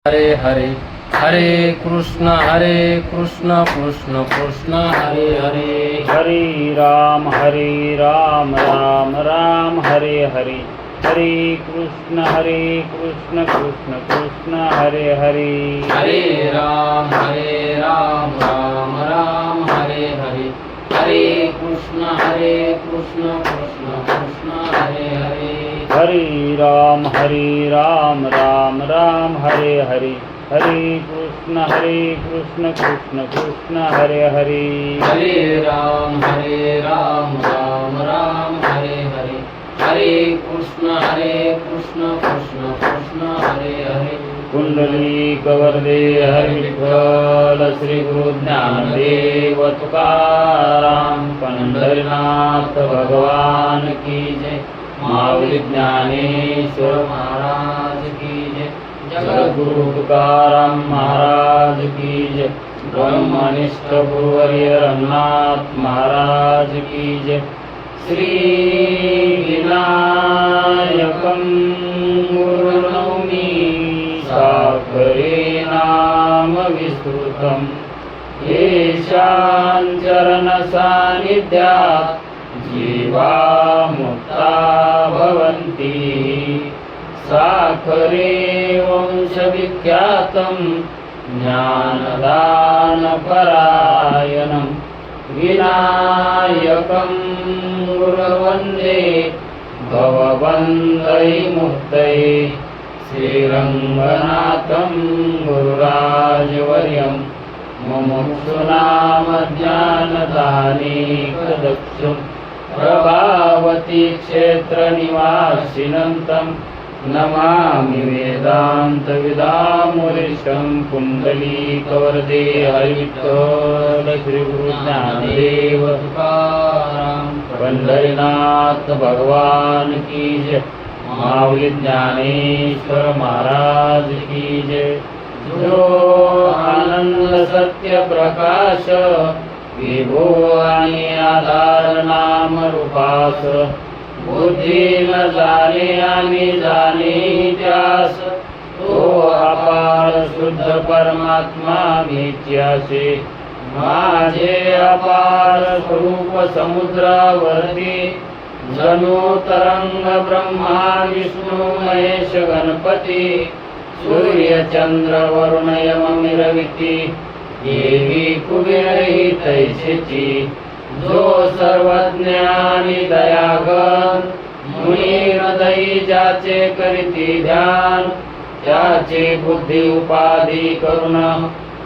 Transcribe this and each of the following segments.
हरे हरे हरे कृष्ण कृष्ण कृष्ण हरे हरे हरे राम राम राम हरे हरे हरे कृष्ण कृष्ण कृष्ण हरे हरे हरे राम राम राम हरे हरे हरे कृष्ण कृष्ण कृष्ण हरे हरे हरे राम राम राम हरे हरे हरे कृष्ण कृष्ण कृष्ण हरे हरे हरे राम राम राम हरे हरे हरे कृष्ण कृष्ण कृष्ण हरे हरे कुंडली कवरदे हरि विठ्ठल श्री गुरु ज्ञानदेव तुकाराम पंढरीनाथ भगवान की जय माऊली ज्ञानेश्वर महाराज की जय जगद्गुरु तुकाराम महाराज की जय ब्रह्मनिष्ठ गुरुवर्य रंगनाथ महाराज की जय श्री विनायकं गुरुनौमि साखरे नाम विस्तृतं येषां चरण सान्निध्यात् जीवा मुक्ता भवन्ति साखरे वंशविख्यातं ज्ञानदानपरायणं विनायकं गुरुवन्दे भवबन्धैर्मुक्तये श्रीरङ्गनाथं गुरुराजवर्यं मुमुक्षूणां ज्ञानदानेकदक्षं प्रभावती क्षेत्रनिवासिनं तं नमामि वेदान्तविदामुरिष्टं कुण्डलीकवरदे हरिविठ्ठल श्री गुरु ज्ञानदेव तुकाराम पंढरीनाथ भगवान की जय माऊली ज्ञानेश्वर महाराज की जय जो आनंद सत्य प्रकाश विभो आणि आधार नाम रूपास बुद्धी न जाणे आणि जाणे त्यास तो अपार शुद्ध परमात्मा मीच्यासे माझे अपार स्वरूप समुद्रावरती जणू तरंग ब्रह्मा विष्णू महेश गणपती सूर्य चंद्र वरुण यम मिरविती देवी कुबेरही तैसेची जो सर्वज्ञानी दयागन मुनी हृदयी ज्याचे करीती ध्यान त्याचे बुद्धी उपाधी करुण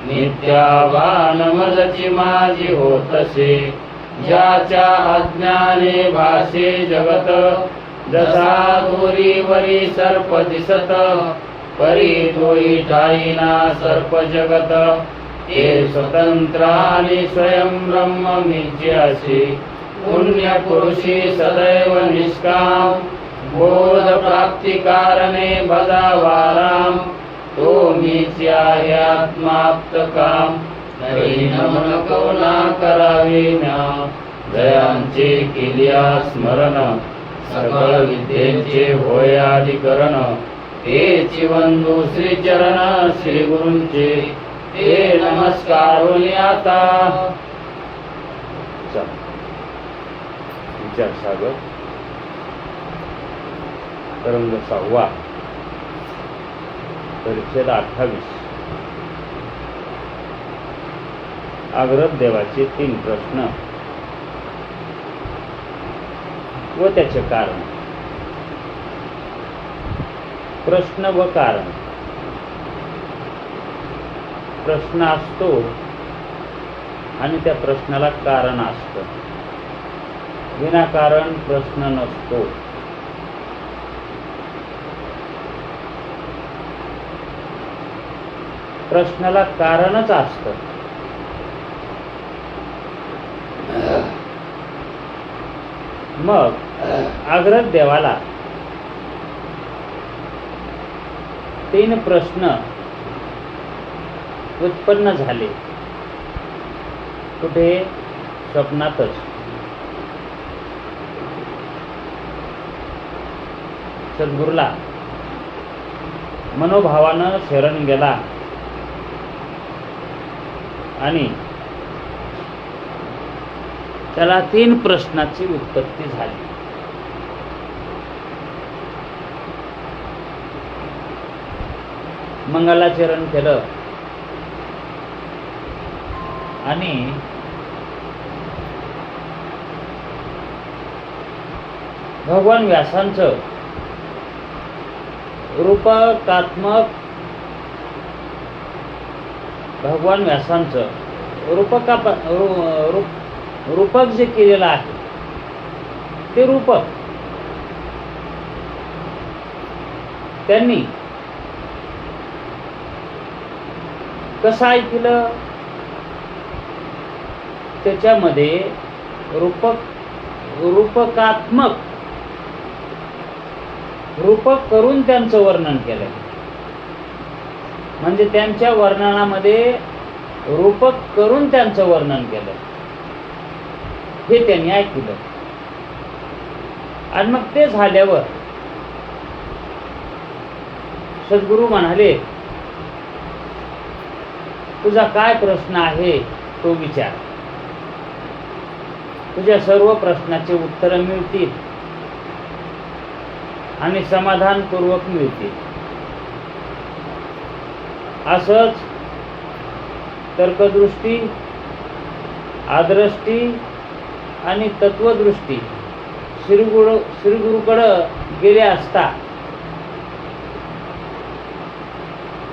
नित्याभान मजची माझी होतसे ज्याच्या अज्ञाने भाषे जगत जसा दोरीवरी सर्प दिसत परी तोही ठाईना सर्प जगत ते स्वतंत्र आणि स्वयं ब्रह्म मीच्यासी पुण्य पुरुषी सदैव निष्काम बोध प्राप्ती कारणे भजावाराम तो मीच्या हे आत्माप्त काम नवी नमन कवना करावे म्या जयांचे केलिया स्मरण सकळ विद्येचे होय अधिकरण तेची वंदू श्री चरण श्री गुरूंचे ते नमस्कार होई आता विचार सागर तरंग 6 परिच्छेद 28 आग्रह देवाचे 3 प्रश्न व त्याचे कारण. प्रश्न व कारण. प्रश्न असतो आणि त्या प्रश्नाला कारण असतं. विनाकारण प्रश्न नसतो. प्रश्नाला कारणच असतं. मग आग्रह देवाला 3 प्रश्न उत्पन्न झाले. कुठे? स्वप्नातच. सद्गुरूला मनोभावानं शरण गेला आणि त्याला 3 प्रश्नाची उत्पत्ती झाली. मंगलाचरण केलं आणि भगवान व्यासांचं रूपकात्मक रूपक जे केलेलं आहे ते रूपक त्यांनी कसं ऐकलं, त्याच्यामध्ये रूपक करून त्यांचं वर्णन केलं. म्हणजे त्यांच्या वर्णनामध्ये रूपक करून त्यांचं वर्णन केलं, हे त्यांनी ऐकलं. आणि मग ते झाल्यावर सद्गुरू म्हणाले, तुझा काय प्रश्न आहे तो विचार, तुझ्या सर्व प्रश्नाचे उत्तर मिळतील आणि समाधानपूर्वक मिळतील. असंच तर्कदृष्टी, आदृष्टी आणि तत्वदृष्टी श्रीगुरूकडं गेले असता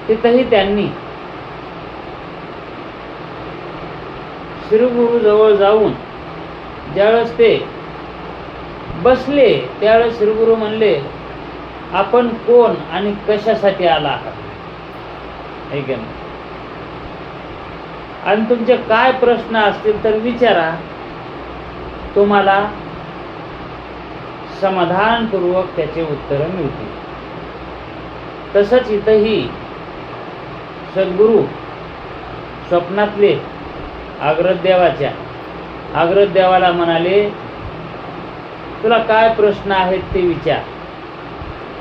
तिथंही त्यांनी श्रीगुरू जवळ जाऊन ज्यावेळेस ते बसले त्यावेळेस श्रीगुरू म्हणले, आपण कोण आणि कशासाठी आला आहात, हे की नाही? आणि तुमचे काय प्रश्न असतील तर विचारा, तुम्हाला समाधानपूर्वक त्याचे उत्तर मिळतील. तसंच इथंही सद्गुरू स्वप्नातले आग्रदेवाला म्हणाले, तुला काय प्रश्न आहेत ते विचार,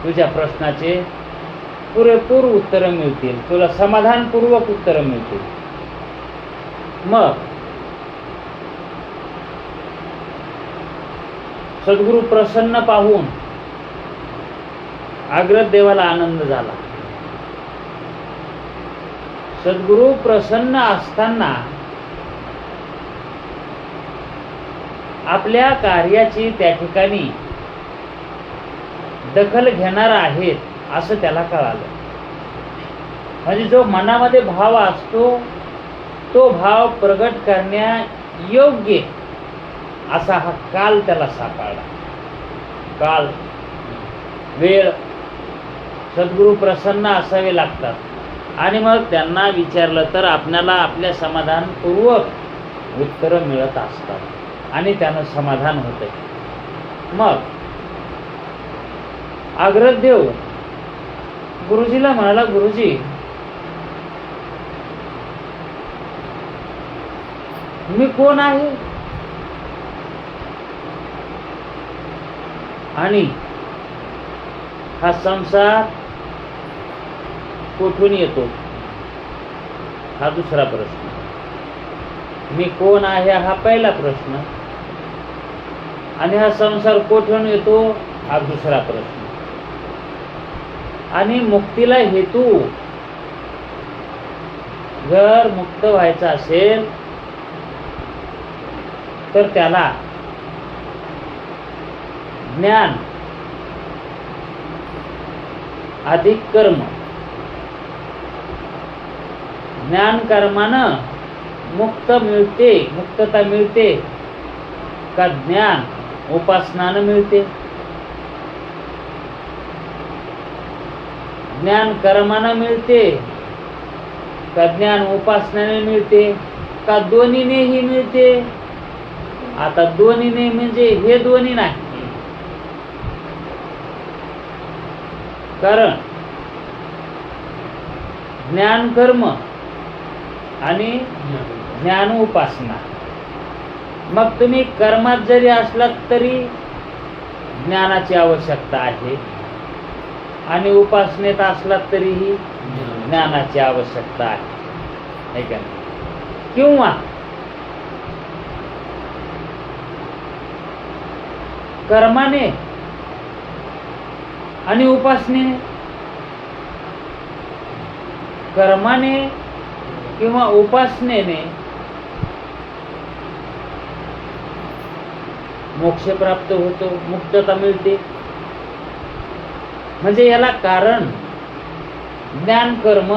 तुझ्या प्रश्नाचे पुरेपूर उत्तर मिळतील, तुला समाधानपूर्वक उत्तर मिळतील. मग सद्गुरू प्रसन्न पाहून आग्रदेवाला आनंद झाला. सद्गुरू प्रसन्न असताना आपल्या कार्याची त्या ठिकाणी दखल घेणार आहेत असं त्याला कळालं. म्हणजे जो मनामध्ये भाव असतो तो भाव प्रगट करण्यायोग्य असा हा काल त्याला सापडला. काल, वेळ, सद्गुरू प्रसन्न असावे लागतात आणि मग त्यांना विचारलं तर आपल्याला आपल्या समाधानपूर्वक उत्तर मिळत असतात आणि त्यानं समाधान होतंय. मग आग्रदेव गुरुजीला म्हणाला, गुरुजी मी कोण आहे आणि हा संसार कुठून येतो, हा दुसरा प्रश्न. मी कोण आहे हा पहिला प्रश्न आणि हा संसार कुठून येतो हा दुसरा प्रश्न. आणि मुक्तीला हेतू जर मुक्त व्हायचा असेल तर त्याला ज्ञान अधिक कर्म, ज्ञान कर्मानं मुक्तता मिळते का ज्ञान उपासनानं मिळते? ज्ञान कर्मानं मिळते का ज्ञान उपासनाने मिळते का दोन्हीनेही मिळते? आता दोन्हीने म्हणजे हे दोन्ही नाही, कारण ज्ञान कर्म आणि ज्ञान उपासना. मग तुम्ही कर्मात जरी असलात तरी ज्ञानाची आवश्यकता आहे आणि उपासनेत असला तरीही ज्ञानाची आवश्यकता आहे का नाही? किंवा कर्माने आणि उपासनेने, कर्माने किंवा उपासनेने मोक्ष प्राप्त होतो, मुक्तता मिळते. म्हणजे याला कारण ज्ञान कर्म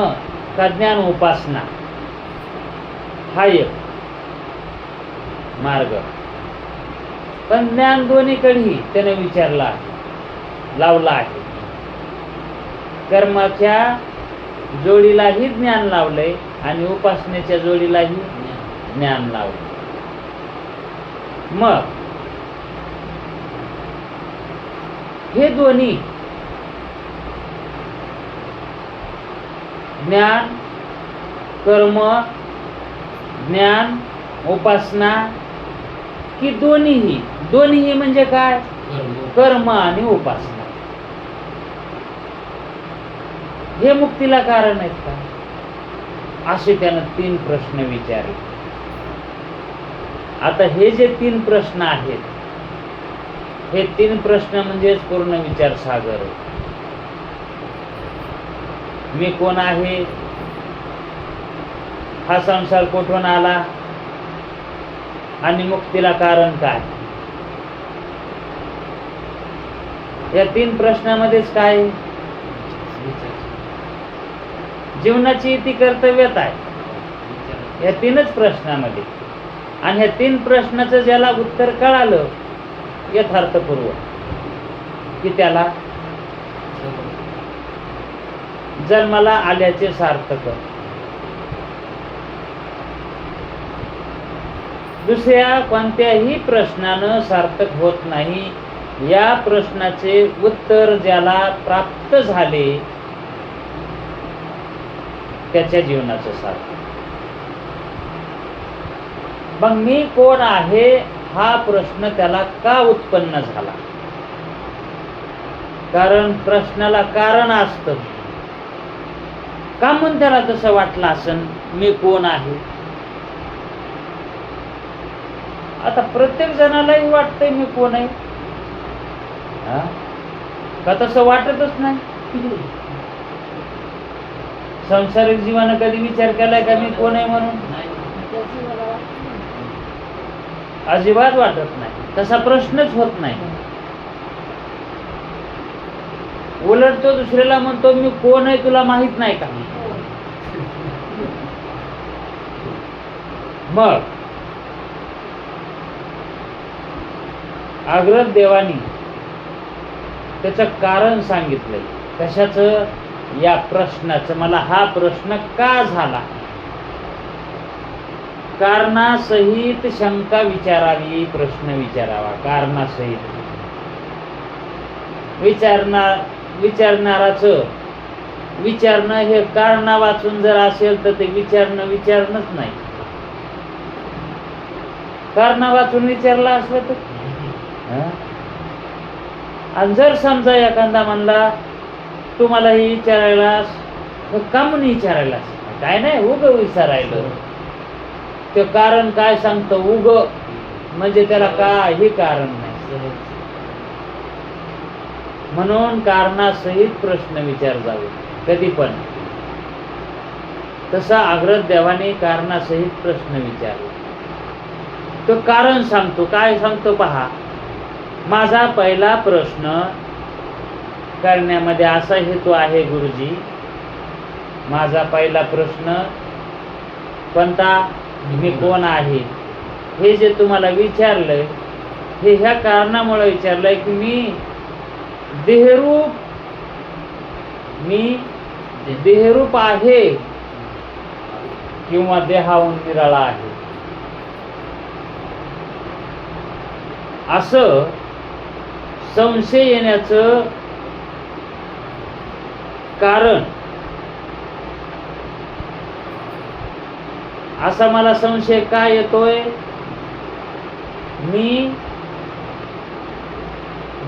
का ज्ञान उपासना हा एक मार्ग. पण ज्ञान दोन्हीकडेही त्याने विचारला आहे, लावला आहे. कर्माच्या जोडीलाही ज्ञान लावलंय आणि उपासनेच्या जोडीलाही ज्ञान लावलंय. मग हे दोन्ही ज्ञान कर्म, ज्ञान उपासना की दोन्हीही म्हणजे काय? कर्म आणि उपासना हे मुक्तीला कारण आहेत का? असे त्यानं 3 प्रश्न विचारले. आता हे जे 3 प्रश्न आहेत, हे 3 प्रश्न म्हणजेच पूर्ण विचारसागर. मी कोण आहे? हा संसार कुठून आला? आणि मुक्तीला कारण काय? या 3 प्रश्नामध्येच काय? जीवनाची इति कर्तव्यता आहे या 3च प्रश्नामध्ये. आणि ह्या 3 प्रश्नाचं ज्याला उत्तर कळालं यथार्थपूर्व की त्याला जन्माला आल्याचे सार्थक. दुसऱ्या कोणत्याही प्रश्नानं सार्थक होत नाही. या प्रश्नाचे उत्तर ज्याला प्राप्त झाले त्याच्या जीवनाचं सार्थक. मग मी कोण आहे हा प्रश्न त्याला का उत्पन्न झाला? कारण प्रश्नाला कारण असतं. का म्हणून त्याला तसं वाटलं असन मी कोण आहे? आता प्रत्येक जणालाही वाटतंय मी कोण आहे, का तसं वाटतच नाही? सांसारिक जीवानं कधी विचार केलाय का मी कोण आहे म्हणून? अजिबात वाटत नाही. तसा प्रश्नच होत नाही. उलट तो दुसऱ्याला म्हणतो मी कोण आहे तुला माहित नाही का? मग अग्रद देवानी त्याचं कारण सांगितलंय. कशाचं? या प्रश्नाचं. मला हा प्रश्न का झाला? कारणासहित शंका विचारावी, प्रश्न विचारावा. कारणासहित विचारणाराचं विचारणं हे कारणा वाचून जर असेल तर ते विचारणंच नाही. कारणा वाचून विचारला असलं तर. आणि जर समजा एखादा म्हणला तुम्हाला हे विचारायलास, का म्हणून विचारायलास? काय नाही, उग विचारायला. ते कारण काय सांगतं? उग म्हणजे त्याला काही कारण नाही. म्हणून कारणासहित प्रश्न विचार जावे कधी पण. तसा अग्रद देवाने कारणासहित प्रश्न विचारला. तो कारण सांगतो. काय सांगतो पहा. माझा पहिला प्रश्न करण्यामध्ये असा हेतू आहे गुरुजी. माझा पहिला प्रश्न कोणता? मी कोण आहे हे जे तुम्हाला विचारलंय हे ह्या कारणामुळे विचारलंय की मी देहरूप आहे किंवा देहाहून निराळा आहे असं संशय येण्याचं कारण. असा मला संशय काय येतोय? मी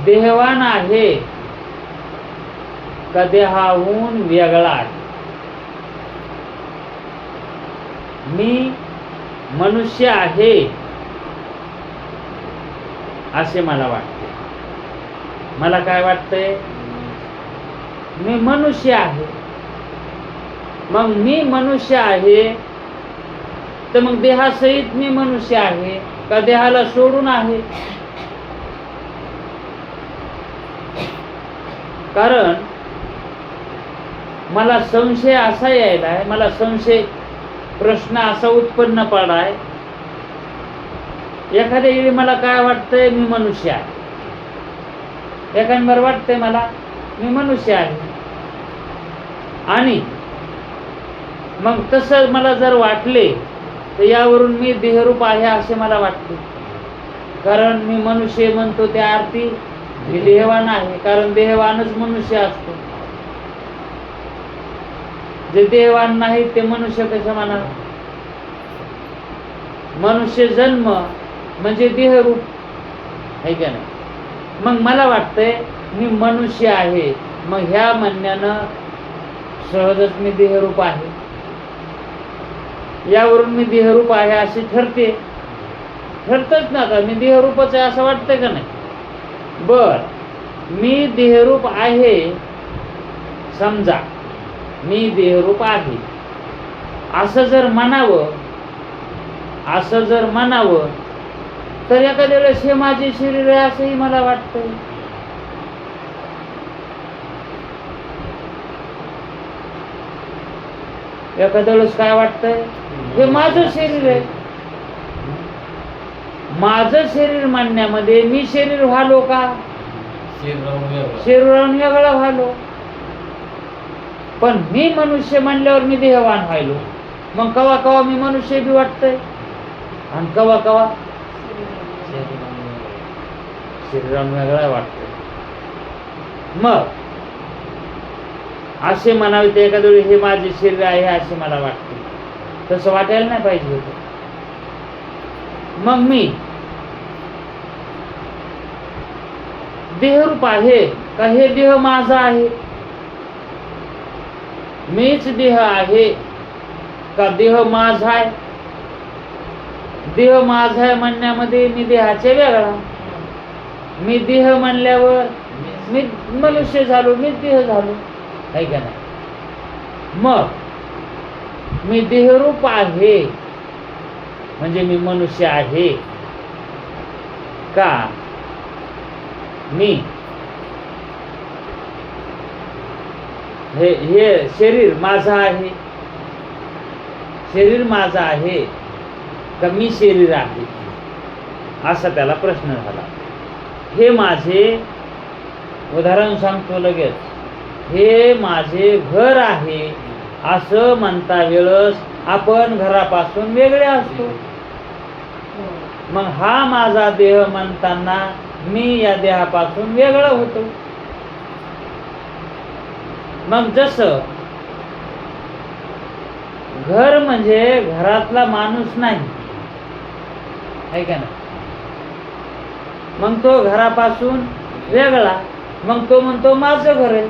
देहवान आहे का देहाहून वेगळा आहे? मी मनुष्य आहे असे मला वाटते. मला काय वाटतंय? मी मनुष्य आहे. मग मी मनुष्य आहे तर मग देहासहित मी मनुष्य आहे का देहाला सोडून आहे? कारण मला संशय असा यायलाय, मला संशय प्रश्न असा उत्पन्न पडाय, एखाद्या वेळी मला काय वाटतंय? मी मनुष्य आहे. एखाद्यावर वाटतंय मला मी मनुष्य आहे. आणि मग तसं मला जर वाटले तर यावरून मी देहरूप आहे असे मला वाटते. कारण मी मनुष्य म्हणतो त्या अर्थी मी देहवान आहे. कारण देहवानच मनुष्य असतो. जे देहवान नाही ते मनुष्य कसं म्हणा? मनुष्य जन्म म्हणजे देहरूप आहे का नाही? मग मला वाटतंय मी मनुष्य आहे. मग ह्या म्हणण्यानं सहजच मी देहरूप आहे. यावरून मी देहरूप आहे असे ठरते. ठरतच ना का मी देहरूपच आहे असं वाटतंय का नाही? बर, मी देहरूप आहे समजा, मी देहरूप आहे असं जर म्हणावं तर एखाद्या वेळेस हे माझे शरीर आहे असंही मला वाटतंय. एखाद्या वेळेस काय वाटतंय? हे माझं शरीर आहे. माझं शरीर मानण्यामध्ये मी शरीर व्हालो का? शरीराहून वेगळा व्हालो. पण मी मनुष्य म्हणल्यावर मी देहवान व्हायलो. मग कवा कवा मी मनुष्य बी वाटतंय आणि कवा कवा शरीराहून वेगळा वाटतंय. मग असे म्हणावे ते एखाद्या वेळी हे माझे शरीर आहे असे मला वाटते. तसं वाटायला नाही पाहिजे होतं. मग मी देहरूप आहे का हे देह माझा आहे? मीच देह आहे का देह माझा आहे? देह माझा आहे म्हणण्यामध्ये मी देहाचे वेगळा. मी देह म्हणल्यावर मी मनुष्य झालो, मी देह झालो आहे का नाही? मग मी देहरूप आहे म्हणजे मी मनुष्य आहे का मी हे शरीर माझं आहे? शरीर माझं आहे का मी शरीर आहे असा त्याला प्रश्न झाला. हे माझे उदाहरण सांगतो लगेच. हे माझे घर आहे असं म्हणता वेळेस आपण घरापासून वेगळे असतो. मग हा माझा देह म्हणताना मी या देहापासून वेगळा होतो. मग जसं घर म्हणजे घरातला माणूस नाही आहे का नाही? मग तो घरापासून वेगळा. मग तो म्हणतो माझं घर आहे.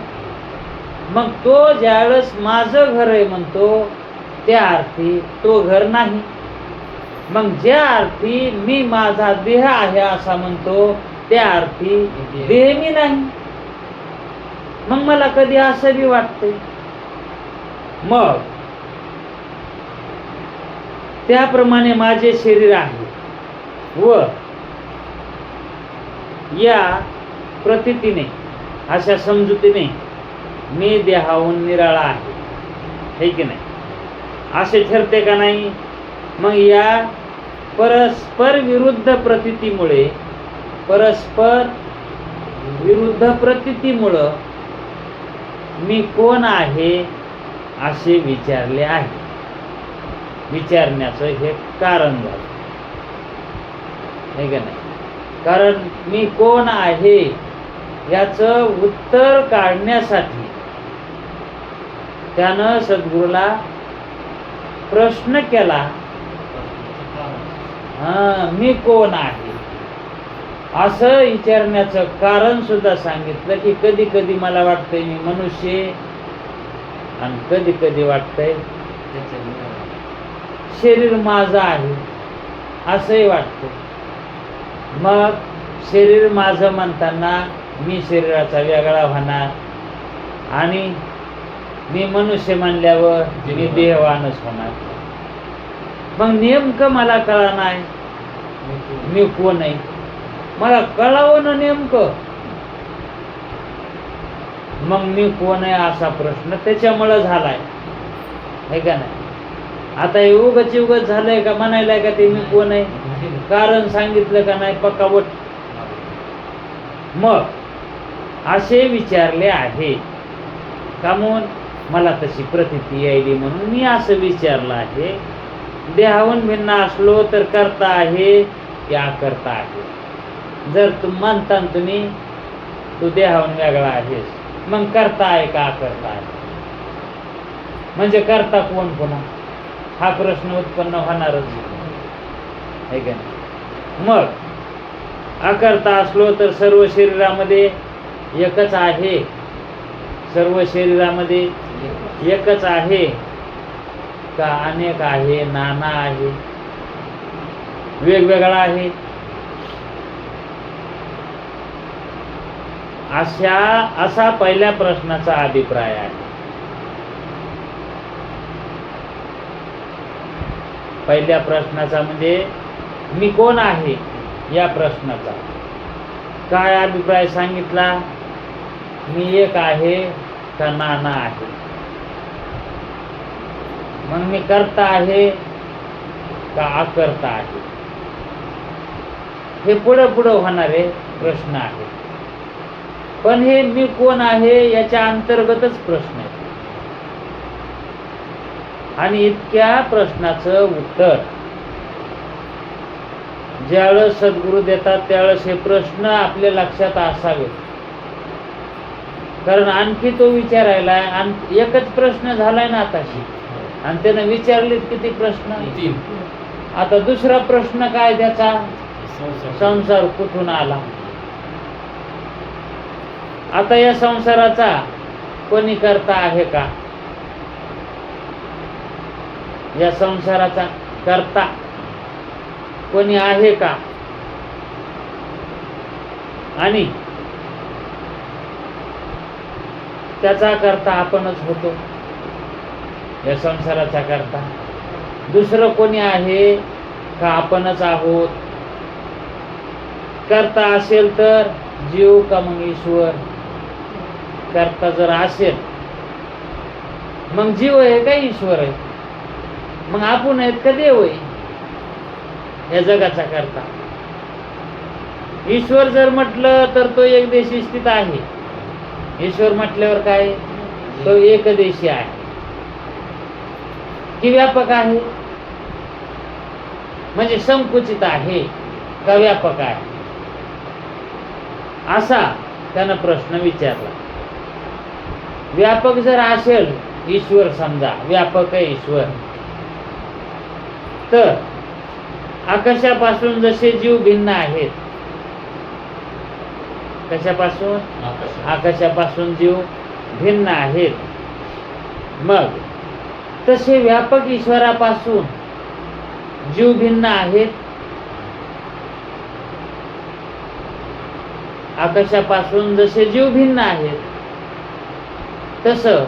मग तो ज्यावेळेस माझं घर आहे म्हणतो त्या अर्थी तो घर नाही. मग ज्या अर्थी मी माझा देह आहे असा म्हणतो त्या अर्थी देह मी नाही. मग मला कधी असं बी वाटतंय. मग त्याप्रमाणे माझे शरीर आहे व या प्रतीतीने अशा समजुतीने मी देहाहून निराळा आहे, हे की नाही? असे ठरते का नाही? मग या परस्पर विरुद्ध प्रतीतीमुळे, परस्पर विरुद्ध प्रतीतीमुळं मी कोण आहे असे विचारले आहे. विचारण्याचं हे कारण झालं, हे का नाही? कारण मी कोण आहे याचं उत्तर काढण्यासाठी त्यानं सद्गुरूला प्रश्न केला, मी कोण आहे? असं विचारण्याचं कारण सुद्धा सांगितलं की कधी कधी मला वाटतंय मी मनुष्य आहे, आणि कधी कधी वाटतंय शरीर माझं आहे असंही वाटतं. मग शरीर माझं म्हणताना मी शरीराचा वेगळा होणार, आणि मी मनुष्य म्हणल्यावर मी देहवानच होणार. मग नेमकं मला कळा नाही मी कोण आहे. मला कळावं ना नेमकं मग मी कोण आहे असा प्रश्न त्याच्यामुळं झालाय, है का नाही. आता हे उगच झालंय का म्हणायला का ते मी कोण आहे, कारण सांगितलं का नाही पक्कावट. मग असे विचारले आहे का म्हणून मला तशी प्रतीती यायली म्हणून मी असं विचारलं आहे. देहाहून भिन्न असलो तर करता आहे या करता आहे. जर म्हणता तुम्ही तू देहाहून वेगळा आहेस, मग करता आहे का करता आहे, म्हणजे करता कोण पुन्हा हा प्रश्न उत्पन्न होणारच आहे का नाही. मग अकर्ता असलो तर सर्व शरीरामध्ये एकच आहे, सर्व शरीरामध्ये एकच आहे का अनेक आहे, नाना आहे, वेगवेगळा आहे. असा पहिल्या प्रश्नाचा अभिप्राय आहे. पहिल्या प्रश्नाचा म्हणजे मी कोण आहे या प्रश्नाचा काय अभिप्राय सांगितला, मी एक आहे का नाना आहे. मग मी करता आहे का अकर्ता आहे, हे पुढं होणारे प्रश्न आहे. पण हे मी कोण आहे याच्या अंतर्गतच प्रश्न आहे. आणि इतक्या प्रश्नाचं उत्तर ज्यावेळेस सद्गुरू देतात त्यावेळेस हे प्रश्न आपल्या लक्षात असावेत. कारण आणखी तो विचारायला एकच प्रश्न झालाय ना आताशी, आणि त्यानं विचारलेत किती प्रश्न, 3. आता दुसरा प्रश्न काय त्याचा, संसार कुठून आला. आता या संसाराचा कोणी करता आहे का, या संसाराचा करता कोणी आहे का, आणि त्याचा करता आपणच होतो. या संसाराचा करता दुसरं कोणी आहे का आपणच आहोत. करता असेल तर जीव का मग ईश्वर. करता जर असेल मग जीव आहे का ईश्वर आहे, मग आपण आहेत का देव आहे या जगाचा करता. ईश्वर जर म्हटलं तर तो एकदेशी स्थित आहे. ईश्वर म्हटल्यावर काय, तो एकदेशी आहे की व्यापक आहे, म्हणजे संकुचित आहे का व्यापक आहे, असा त्यानं प्रश्न विचारला. व्यापक जर असेल ईश्वर, समजा व्यापक आहे ईश्वर, तर आकाशापासून जसे जीव भिन्न आहेत, कशापासून, आकाशापासून जीव भिन्न आहेत, मग तसे व्यापक ईश्वरापासून जीव भिन्न आहेत. आकाशापासून जसे जीव भिन्न आहेत तसं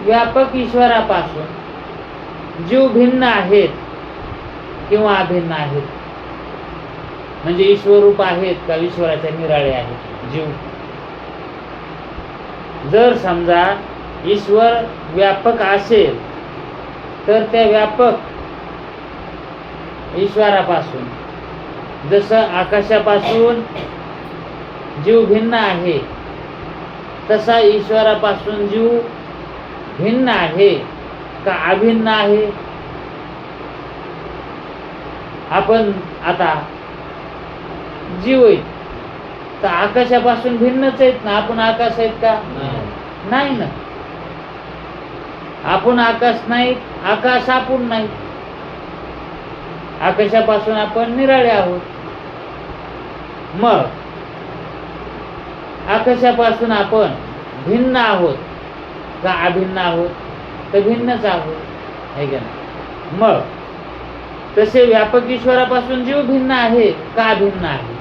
व्यापक ईश्वरापासून जीव भिन्न आहेत किंवा अभिन्न आहेत. म्हणजे ईश्वरूप आहेत का ईश्वराच्या निराळे आहेत जीव. जर समजा ईश्वर व्यापक असेल तर त्या व्यापक ईश्वरापासून जसं आकाशापासून जीव भिन्न आहे तसा ईश्वरापासून जीव भिन्न आहे का अभिन्न आहे. आपण आता जीव आहेत तर आकाशापासून भिन्नच आहेत ना, आपण आकाश आहेत का, नाही ना. आपण आकाश नाही, आकाश आपण नाही. आकाशापासून आपण निराळे आहोत. मग आकाशापासून आपण भिन्न आहोत का अभिन्न आहोत? तर भिन्नच आहोत, है का नाही? मग तसे व्यापक ईश्वरापासून जीव भिन्न आहे का भिन्न आहे?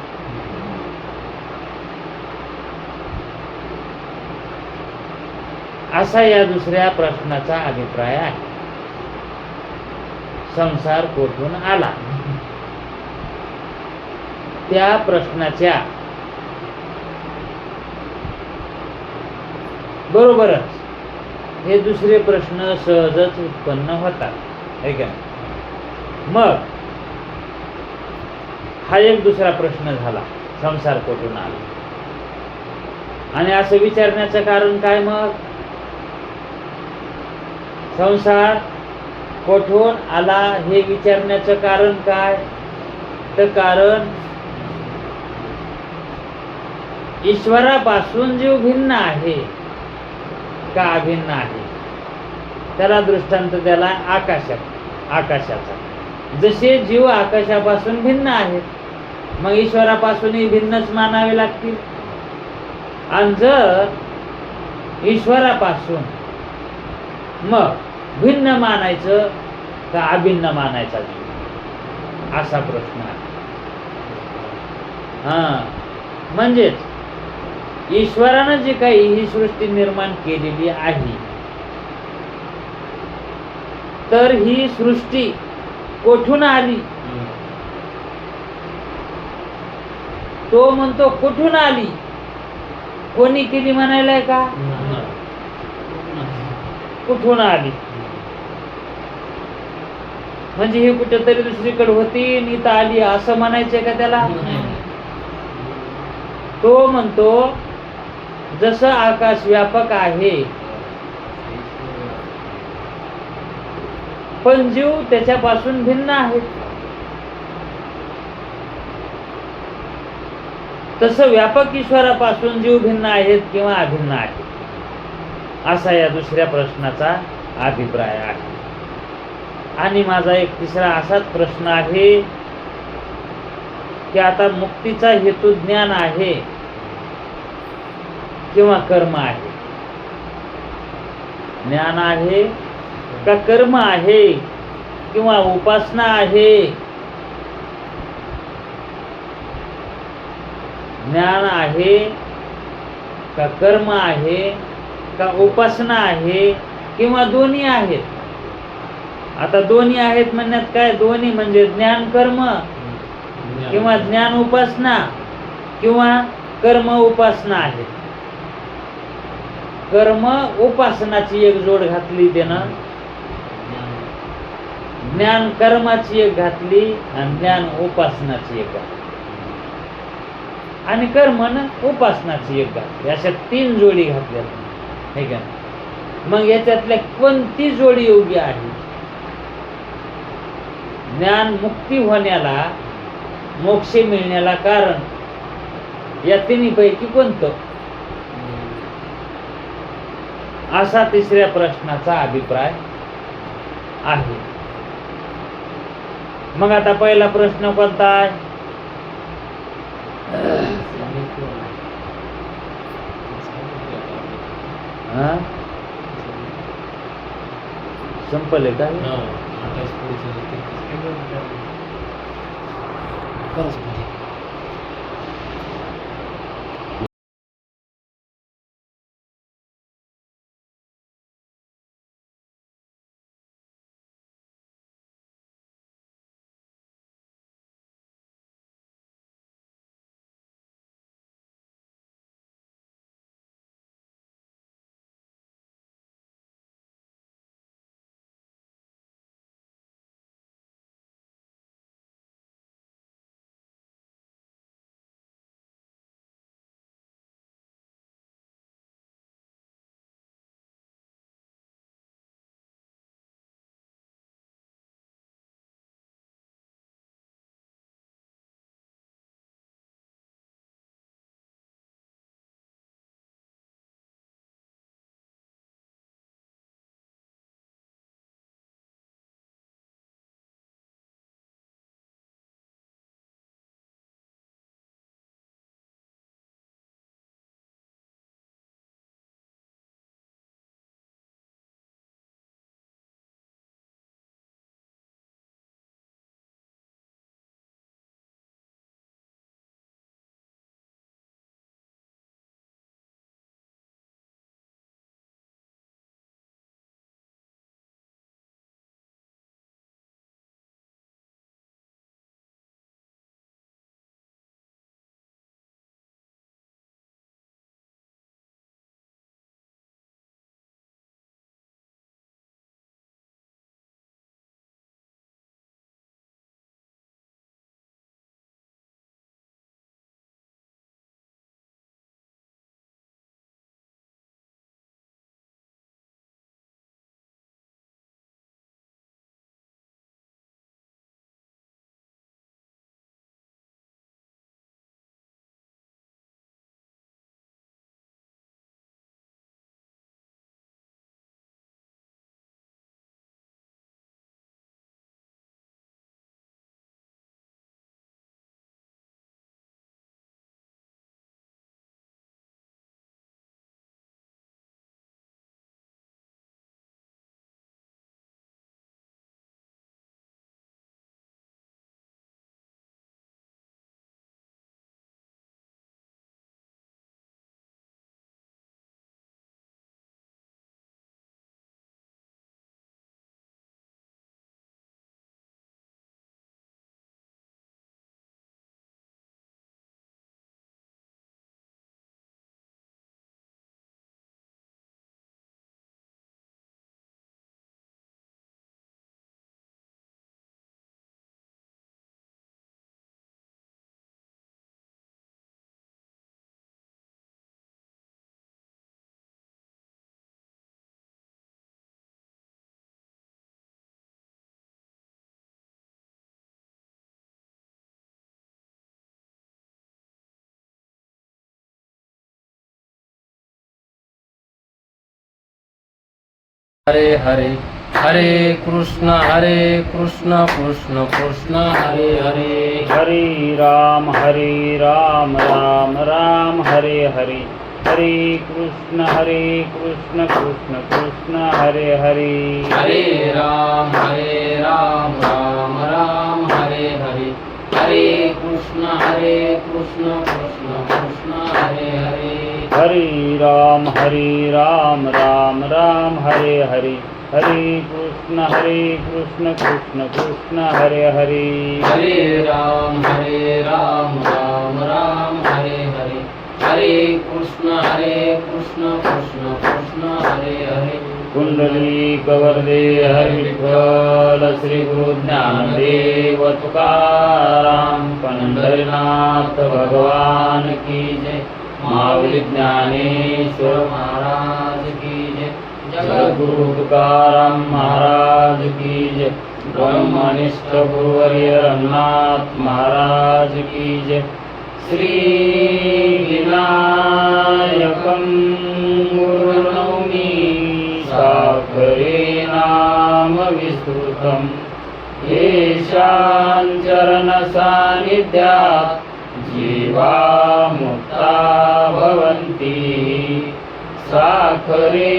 असा या दुसऱ्या प्रश्नाचा अभिप्राय आहे. संसार कोठून आला? त्या प्रश्नाच्या बरोबरच हे दुसरे प्रश्न सहजच उत्पन्न होतात, है का? मग हा एक दुसरा प्रश्न झाला, संसार कोठून आला. आणि असं विचारण्याचं कारण काय? मग संसार कोठून आला हे विचारण्याचं कारण काय? तर कारण ईश्वरापासून जीव भिन्न आहे का अभिन्न आहे? त्याला दृष्टांत त्याला आकाशाचा. जसे जीव आकाशापासून भिन्न आहेत, मग ईश्वरापासूनही भिन्नच मानावे लागतील. आणि जर ईश्वरापासून मग भिन्न मानायचं का अभिन्न मानायचा जीव, असा प्रश्न आहे. म्हणजेच ईश्वरानं जी काही ही सृष्टी निर्माण केलेली आहे, तर ही सृष्टी कोठून आली? तो म्हणतो कुठून आली? कोणी केली म्हणायलाय का? कुठून आली म्हणजे ही कुठेतरी दुसरीकडे होती आणि इथं आली असं म्हणायचंय का त्याला? तो म्हणतो जसं आकाश व्यापक आहे, पण जीव त्याच्यापासून भिन्न आहेत, तसं व्यापक ईश्वरापासून जीव भिन्न आहेत किंवा अभिन्न आहेत, असा या दुसऱ्या प्रश्नाचा अभिप्राय आहे. आणि माझा एक तिसरा असाच प्रश्न आहे की आता मुक्तीचा हेतू ज्ञान आहे किंवा कर्म आहे? ज्ञान आहे का कर्म आहे किंवा उपासना आहे? ज्ञान आहे का कर्म आहे का उपासना आहे किंवा दोन्ही आहेत? आता दोन्ही आहेत म्हणण्यात काय? दोन्ही म्हणजे ज्ञान कर्म किंवा ज्ञान उपासना किंवा कर्म उपासना आहे. कर्म उपासनाची एक जोड घातली त्यानं, ज्ञान कर्माची एक घातली आणि ज्ञान उपासनाची एक घातली, आणि कर्मन उपासनाची एक घातली. अशा 3 जोडी घातल्या, हे का? मग याच्यातल्या कोणती जोडी योग्य आहे? ज्ञान मुक्ती होण्याला, मोक्ष मिळण्याला कारण या तिन्हीपैकी कोणतं? असा तिसऱ्या प्रश्नाचा अभिप्राय आहे. मग आता पहिला प्रश्न कोणता आहे? संपले का? हरे हरे हरे कृष्ण कृष्ण कृष्ण हरे हरे हरे राम राम राम हरे हरे हरे कृष्ण कृष्ण कृष्ण हरे हरे हरे राम राम राम हरे हरे हरे कृष्ण कृष्ण कृष्ण हरे हरे हरे राम राम राम हरे हरे हरे कृष्ण कृष्ण कृष्ण हरे हरे हरे राम राम राम हरे हरे हरे कृष्ण कृष्ण कृष्ण हरे हरे कुंडली कवरदे हरि विठ्ठल श्री गुरु ज्ञानदेव तुकाराम पंढरीनाथ भगवान की जय माऊली ज्ञानेश्वर महाराज की जय जगद्गुरु तुकाराम महाराज की जय ब्रह्मनिष्ठ गुरुवर्य रंगनाथ महाराज की जय श्री विनायकं गुरुर्नौमि साकरे नाम विस्तृतं येषां चरण सान्निध्यात् जीवा मुक्ता भवन्ति साखरे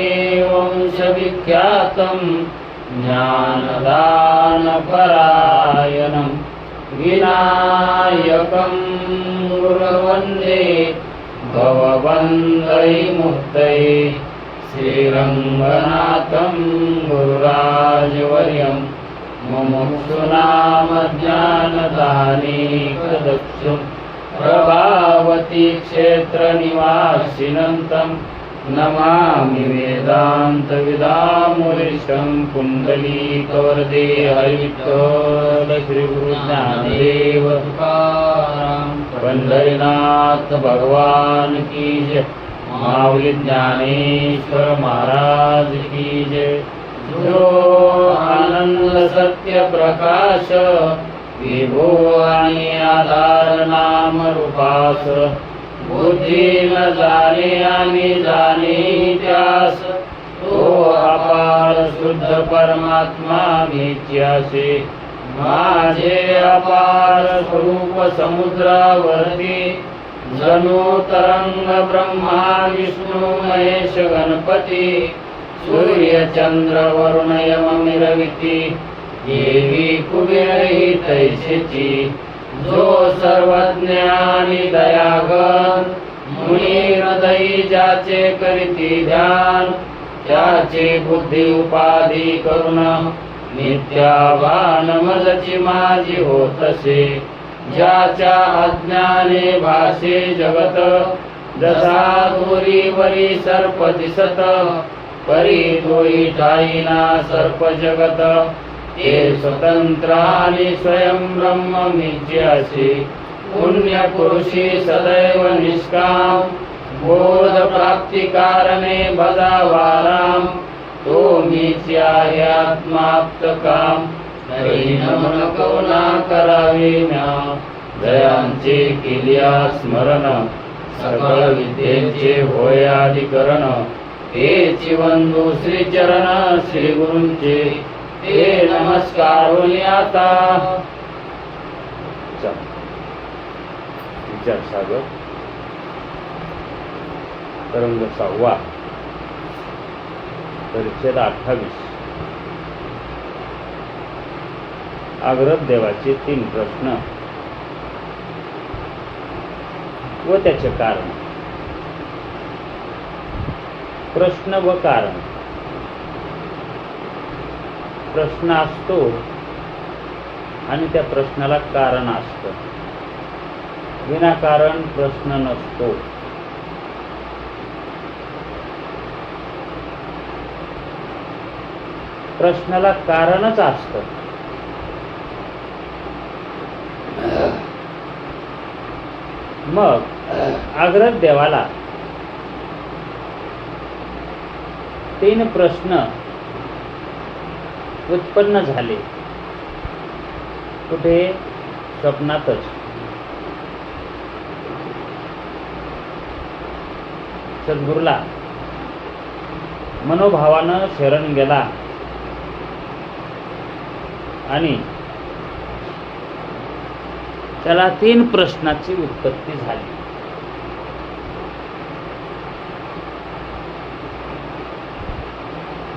वंशविख्यातं ज्ञानदानपरायणं विनायकं गुरुवन्दे भवबन्धैर्मुक्तये श्रीरङ्गनाथं गुरुराजवर्यं मुमुक्षूणां ज्ञानदानेकदक्षं प्रभावती क्षेत्रनिवासिनं तं नमामि वेदान्तविदामुरिष्टं कुण्डलीकवरदे हरिविठ्ठल श्री गुरु ज्ञानदेव तुकाराम पंढरीनाथ भगवान की जय माऊली ज्ञानेश्वर महाराज की जय जो आनंद सत्य प्रकाश विभो आणि आधार नाम रूपास बुद्धी न जाणे आणि जाणे त्यास तो अपार शुद्ध परमात्मा मीच्यासे माझे अपार स्वरूप समुद्रावरती जणू तरंग ब्रह्मा विष्णू महेश गणपती सूर्य चंद्र वरुण यम मिरविती देवी कुबेर ही तैसेची जो सर्वज्ञ आणि दयागण मुनी हृदयी ज्याचे करीती ध्यान त्याचे बुद्धी उपाधी करुण नित्याभान मजची माझी होतसे ज्याच्या अज्ञाने भाषे जगत जसा दोरीवरी सर्प दिसत परी तोही ठाईना सर्प जगत ते स्वतंत्र आणि स्वयं ब्रह्म मीच्यासी पुण्य पुरुषी सदैव निष्काम बोध प्राप्ती कारणे भजावाराम तो मीची आहे आत्माप्त काम तरी नमन कवना करावे म्या जयांचे केल्या स्मरण सकळ विद्येचे होय अधिकरण तेची वंदू श्री चरण श्री गुरूंचे ते नमस्कार आता विचार सागर तरंग 6 परिच्छेद 28 आग्रह देवाचे 3 प्रश्न व त्याचे कारण. प्रश्न व कारण. प्रश्न असतो आणि त्या प्रश्नाला कारण असतं. विनाकारण प्रश्न नसतो. प्रश्नाला कारणच असतं. मग आग्रह देवाला 3 प्रश्न उत्पन्न झाले. कुठे? स्वप्नातच. सद्गुरूला मनोभावानं शरण गेला आणि त्याला 3 प्रश्नाची उत्पत्ती झाली.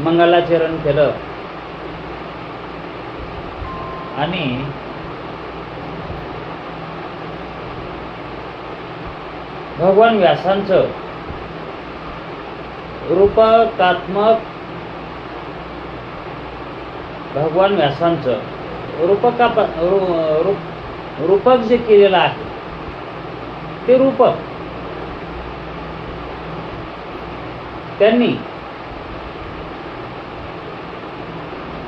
मंगलाचरण केलं आणि भगवान व्यासांचं रूपकात्मक रूपक जे केलेलं आहे ते रूपक त्यांनी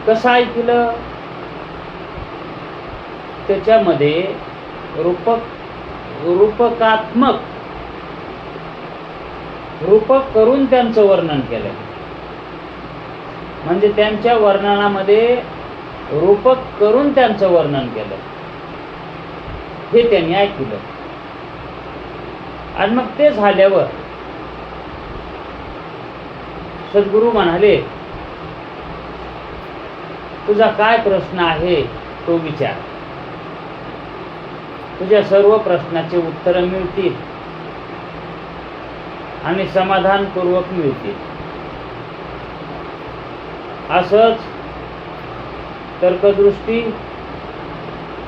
कसं ऐकलं, त्याच्यामध्ये रूपकात्मक रूपक करून त्यांचं वर्णन केलं. म्हणजे त्यांच्या वर्णनामध्ये रूपक करून त्यांचं वर्णन केलं, हे त्यांनी ऐकलं. आणि मग ते झाल्यावर सद्गुरू म्हणाले, तुझा काय प्रश्न आहे तो विचार, तुझ्या सर्व प्रश्नाचे उत्तर मिळतील आणि समाधानपूर्वक मिळतील. असंच तर्कदृष्टी,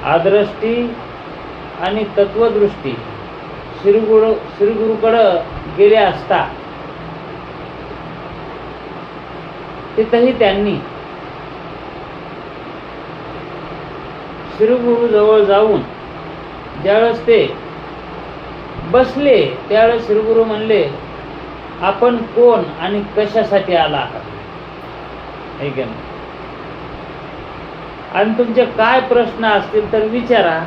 आदृष्टी आणि तत्वदृष्टी श्रीगुरूकडं गेले असता तिथंही त्यांनी श्रीगुरू जवळ जाऊन ज्यावेळेस ते बसले त्यावेळेस श्रीगुरू म्हणले, आपण कोण आणि कशासाठी आला आहात, हे की नाही? आणि तुमचे काय प्रश्न असतील तर विचारा,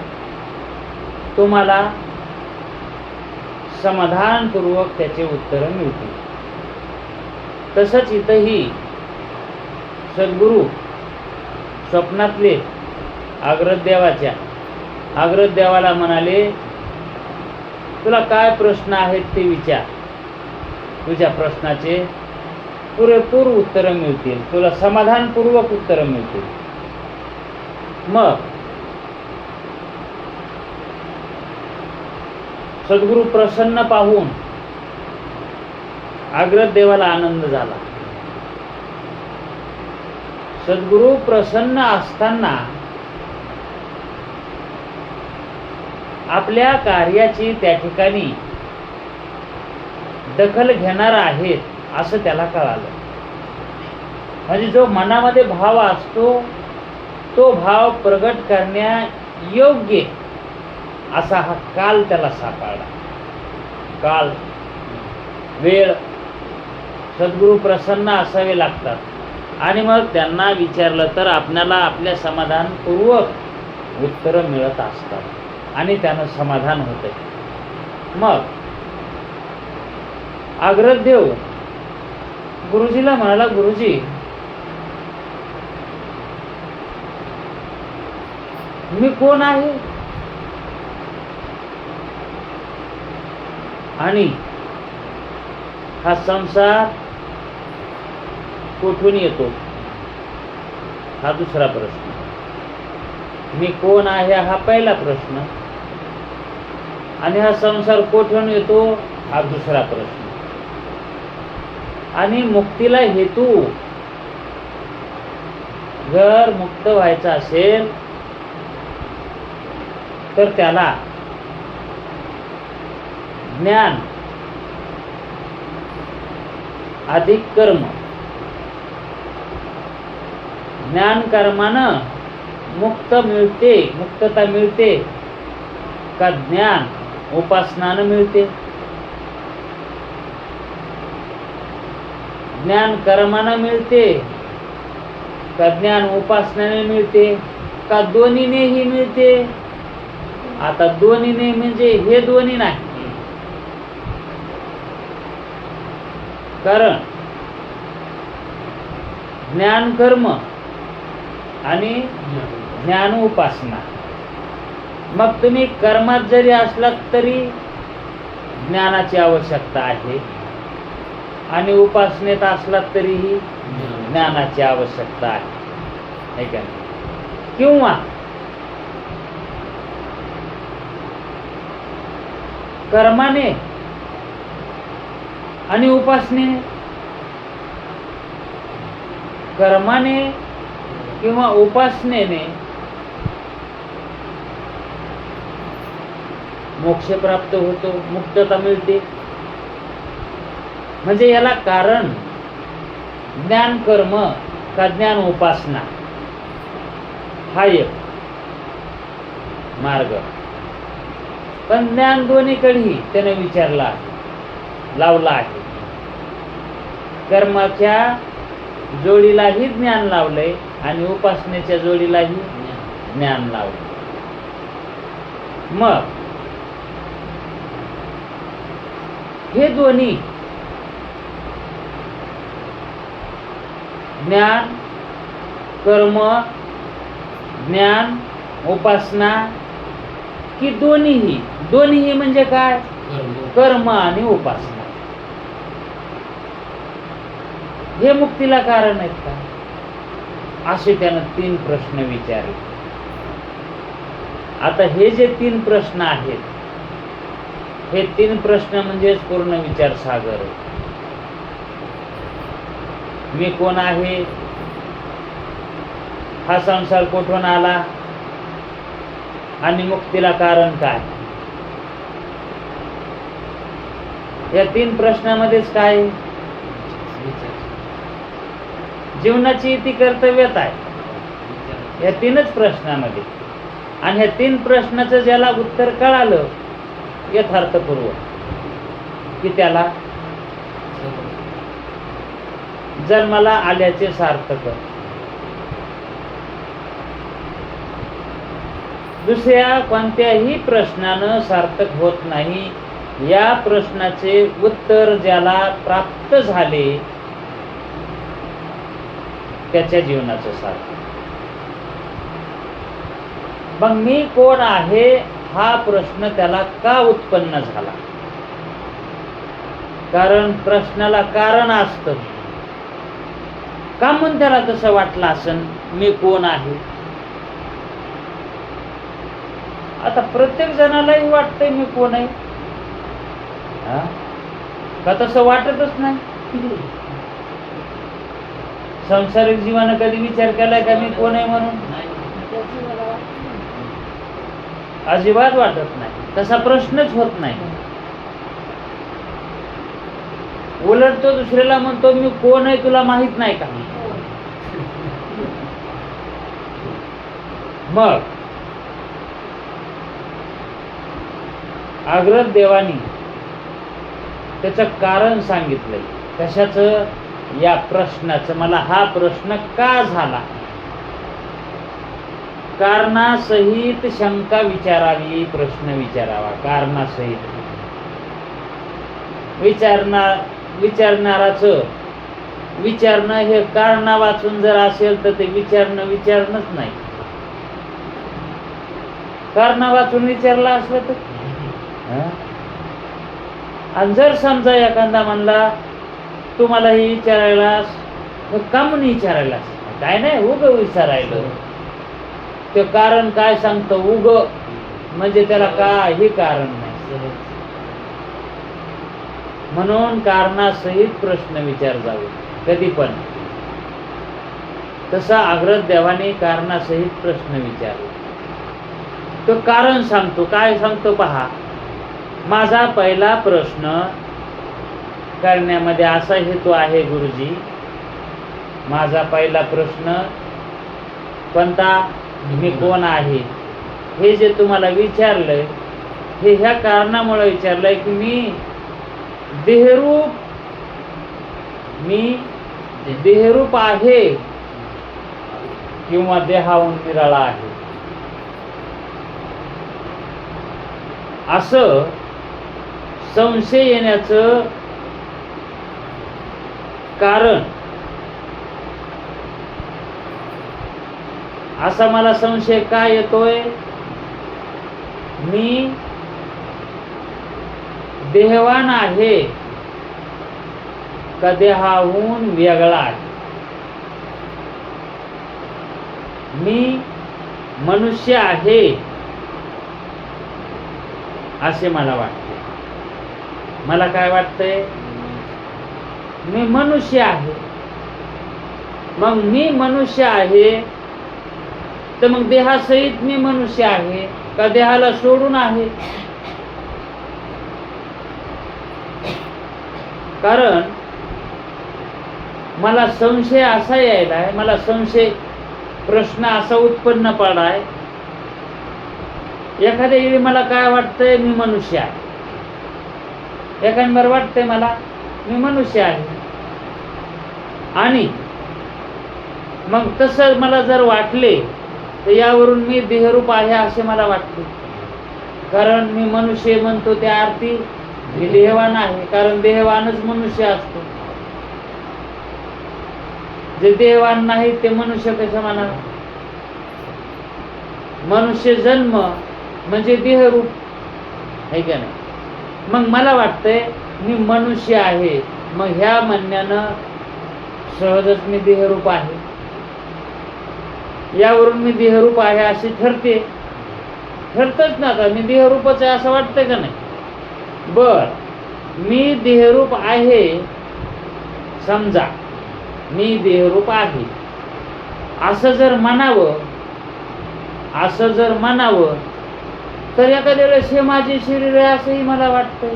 तुम्हाला समाधानपूर्वक त्याचे उत्तर मिळतील. तसंच इथंही सद्गुरू स्वप्नातले आग्रदेवाला म्हणाले, तुला काय प्रश्न आहेत ते विचार, तुझ्या प्रश्नाचे पुरेपूर उत्तर मिळतील, तुला समाधानपूर्वक उत्तर मिळतील. मग सद्गुरू प्रसन्न पाहून आग्रदेवाला आनंद झाला. सद्गुरू प्रसन्न असताना आपल्या कार्याची त्या ठिकाणी दखल घेणार आहेत असं त्याला कळालं. म्हणजे जो मनामध्ये भाव असतो तो भाव प्रगट करण्यायोग्य असा हा काल त्याला सापडला. काल, वेळ, सद्गुरू प्रसन्न असावे लागतात. आणि मग त्यांना विचारलं तर आपल्याला आपल्या समाधानपूर्वक उत्तर मिळत असतात आणि त्यानं समाधान होते. मग आग्रदेव गुरुजीला म्हणाला, गुरुजी मी कोण आहे आणि हा संसार कुठून येतो, हा दुसरा प्रश्न. मी कोण आहे हा पहिला प्रश्न आणि हा संसार कुठून येतो हा दुसरा प्रश्न. आणि मुक्तीला हेतू जर मुक्त व्हायचा असेल तर त्याला ज्ञान अधिक कर्म, ज्ञान कर्मानं मुक्तता मिळते का ज्ञान उपासनानं मिळते? ज्ञान कर्मानं मिळते का ज्ञान उपासनाने मिळते का दोन्हीनेही मिळते? आता दोन्हीने म्हणजे हे दोन्ही नाही, कारण ज्ञान कर्म आणि ज्ञान उपासना. मग तुम्ही कर्मात जरी असलात तरी ज्ञानाची आवश्यकता आहे आणि उपासनेत असला तरीही ज्ञानाची आवश्यकता आहे का नाही? किंवा कर्माने आणि उपासनेने, कर्माने किंवा उपासनेने मोक्ष प्राप्त होतो, मुक्तता मिळते. म्हणजे याला कारण ज्ञान कर्म का ज्ञान उपासना हा एक मार्ग. पण ज्ञान दोन्हीकडेही त्याने विचारला आहे, लावला आहे. कर्माच्या जोडीलाही ज्ञान लावलंय आणि उपासनेच्या जोडीलाही ज्ञान लावलंय. मग हे दोन्ही ज्ञान कर्म, ज्ञान उपासना की दोन्हीही म्हणजे काय? कर्म आणि उपासना हे मुक्तीला कारण आहेत का? असे त्यानं 3 प्रश्न विचारले. आता हे जे 3 प्रश्न आहेत, हे 3 प्रश्न म्हणजेच पूर्ण विचार सागर. मी कोण आहे? हा संसार कुठून आला? आणि मुक्तीला कारण काय? या 3 प्रश्नामध्येच काय? जीवनाची ती कर्तव्यत आहे या 3च प्रश्नामध्ये. आणि ह्या 3 प्रश्नाचं ज्याला उत्तर कळालं यथार्थपूर्व की त्याला जन्माला आल्याचे सार्थक. दुसऱ्या कोणत्याही प्रश्नानं सार्थक होत नाही. या प्रश्नाचे उत्तर ज्याला प्राप्त झाले त्याच्या जीवनाचं सार्थक. मग मी कोण आहे हा प्रश्न त्याला का उत्पन्न झाला? कारण प्रश्नाला कारण असतं. का म्हणून त्याला तसं वाटलं असन मी कोण आहे? आता प्रत्येक जणालाही वाटतंय मी कोण आहे, का तसं वाटतच नाही? सांसारिक जीवानं कधी विचार केलाय का मी कोण आहे म्हणून? अजिबात वाटत नाही. तसा प्रश्नच होत नाही. उलट तो दुसऱ्याला म्हणतो मी कोण आहे तुला माहित नाही का? मग अग्रज देवानी त्याचं कारण सांगितलंय. कशाचं? या प्रश्नाचं. मला हा प्रश्न का झाला? कारणासहित शंका विचारावी, प्रश्न विचारावा. कारणासहित विचारणाराचं विचारणं हे कारणा वाचून जर असेल तर ते विचारणंच नाही. कारणा वाचून विचारला असलं तर. आणि जर समजा एखादा म्हणला तू मला हे विचारायलास, का म्हणून विचारायलास? काय नाही, उग विचारायला. ते कारण काय सांगतो? उग म्हणजे त्याला काही कारण नाही. म्हणून कारणासहित प्रश्न विचार जावे कधी पण. तसा अग्रज देवाने कारणासहित प्रश्न विचारला. तो कारण सांगतो. काय सांगतो पहा. माझा पहिला प्रश्न करण्यामध्ये असा हेतू आहे गुरुजी. माझा पहिला प्रश्न कोणता? मी कोण आहे हे जे तुम्हाला विचारलंय हे ह्या कारणामुळे विचारलंय की मी देहरूप आहे किंवा देहाहून निराळा आहे. असं संशय येण्याचं कारण, असा मला संशय का येतोय? मी देहवान आहे का देहाहून वेगळा आहे? मी मनुष्य आहे असे मला वाटते. मला काय वाटतंय? मी मनुष्य आहे. मग मी मनुष्य आहे तर मग देहासहित मी मनुष्य आहे का देहाला सोडून आहे? कारण मला संशय असा यायलाय, मला संशय प्रश्न असा उत्पन्न पडलाय. एखाद्या वेळी मला काय वाटतंय? मी मनुष्य आहे. एखाद्यावर वाटतंय मला मी मनुष्य आहे. आणि मग तसं मला जर वाटले तर यावरून मी देहरूप आहे असे मला वाटते. कारण मी मनुष्य म्हणतो त्या अर्थी मी देहवान आहे. कारण देहवानच मनुष्य असतो. जे देहवान नाही ते मनुष्य कसं म्हणा? मनुष्य जन्म म्हणजे देहरूप आहे का नाही? मग मला वाटतंय मी मनुष्य आहे. मग ह्या म्हणण्यानं सहजच मी देहरूप आहे. यावरून मी देहरूप आहे असे ठरते. ठरतच ना. आता मी देहरूपच आहे असं वाटतंय का नाही? बर, मी देहरूप आहे समजा. मी देहरूप आहे असं जर म्हणावं तर एखाद्या वेळेस हे माझे शरीर आहे असंही मला वाटतंय.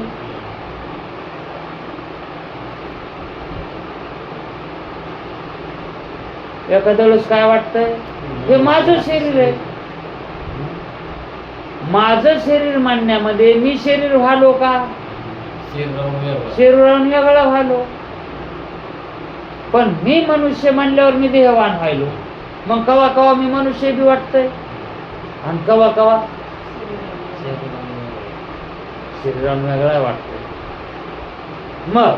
एखाद्या वेळेस काय वाटतंय? हे माझं शरीर आहे. माझं शरीर मानण्यामध्ये मी शरीर व्हालो का? शरीराहून वेगळा व्हालो. पण मी मनुष्य म्हणल्यावर मी देहवान व्हायलो. मग कवा कवा मी मनुष्य बी वाटतंय आणि कवा कवा शरीराहून वेगळा वाटतंय. मग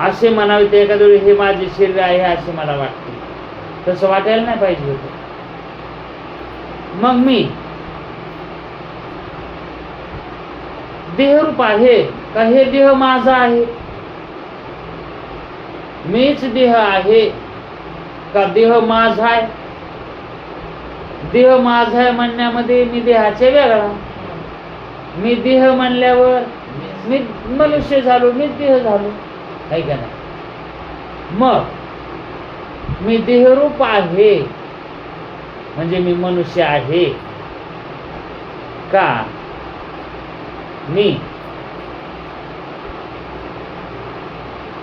असे म्हणावे ते एखाद्या वेळी हे माझे शरीर आहे असे मला वाटते. तसं वाटायला नाही पाहिजे होतं. मग मी देहरूप आहे का हे देह माझा आहे? मीच देह आहे का देह माझा आहे? देह माझा आहे म्हणण्यामध्ये मी देहाचे वेगळा. मी देह म्हणल्यावर मी मनुष्य झालो, मीच देह झालो आहे का नाही? मग मी देहरूप आहे म्हणजे मी मनुष्य आहे का मी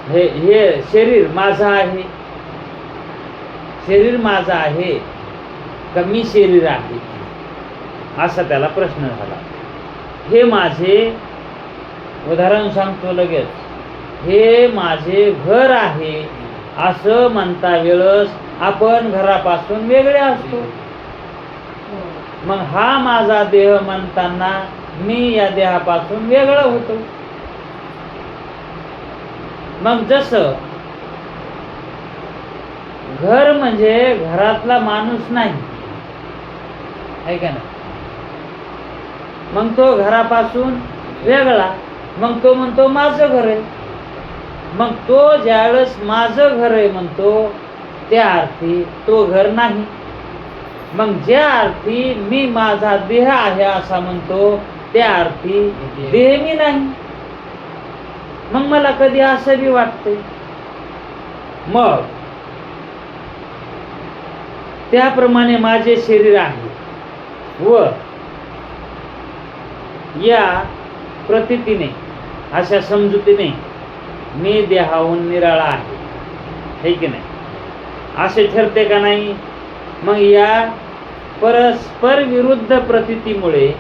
हे शरीर माझं आहे? शरीर माझं आहे का मी शरीर आहे? असा त्याला प्रश्न झाला. हे माझे उदाहरण सांगतो लगेच. हे माझे घर आहे असं म्हणता वेळेस आपण घरापासून वेगळे असतो. मग हा माझा देह म्हणताना मी या देहापासून वेगळा होतो. मग जसं घर म्हणजे घरातला माणूस नाही आहे का नाही? मग तो घरापासून वेगळा. मग तो म्हणतो माझं घर आहे. मग तो ज्यावेळेस माझं घर आहे म्हणतो त्या अर्थी तो घर नाही. मग ज्या अर्थी मी माझा देह आहे असा म्हणतो त्या अर्थी देह मी नाही. मग मला कधी असं बी वाटतंय. मग त्याप्रमाणे माझे शरीर आहे व या प्रतीतीने अशा समजुतीने मी देहाहून निराळा आहे, हे की नाही? असे ठरते का नाही? मग या परस्पर विरुद्ध प्रतीतीमुळे